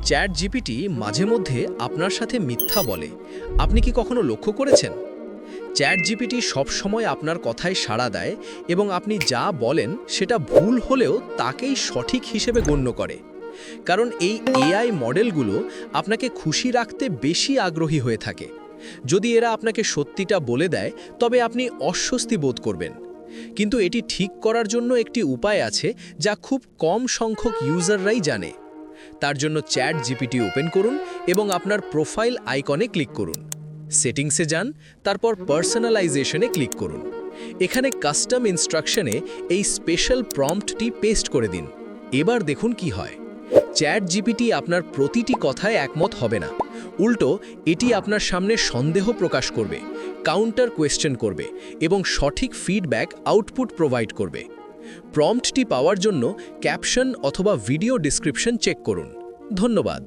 Chat GPT মাঝে মধ্যে আপনার সাথে মিথ্যা বলে। আপনি কি কখনো লক্ষ্য করেছেন? চ্যাট জিপিটি সবসময় আপনার কথায় সাড়া দেয় এবং আপনি যা বলেন সেটা ভুল হলেও তাকেই সঠিক হিসেবে গণ্য করে। কারণ এই এআই মডেলগুলো আপনাকে খুশি রাখতে বেশি আগ্রহী হয়ে থাকে। যদি এরা আপনাকে সত্যিটা বলে দেয় তবে আপনি অস্বস্তি বোধ করবেন। কিন্তু এটি ঠিক করার জন্য একটি উপায় আছে যা খুব কম সংখ্যক ইউজাররাই জানে। তার জন্য চ্যাট জিপিটি ওপেন করুন এবং আপনার প্রোফাইল আইকনে ক্লিক করুন। সেটিংসে যান, তারপর পার্সোনালাইজেশনে ক্লিক করুন। এখানে কাস্টম ইনস্ট্রাকশনে এই স্পেশাল প্রম্পটটি পেস্ট করে দিন। এবার দেখুন কি হয়। চ্যাট জিপিটি আপনার প্রতিটি কথায় একমত হবে না। উল্টো এটি আপনার সামনে সন্দেহ প্রকাশ করবে, কাউন্টার কোয়েশ্চেন করবে এবং সঠিক ফিডব্যাক আউটপুট প্রোভাইড করবে। প্রম্পটটি পাওয়ার জন্য ক্যাপশন অথবা ভিডিও ডেসক্রিপশন চেক করুন। ধন্যবাদ।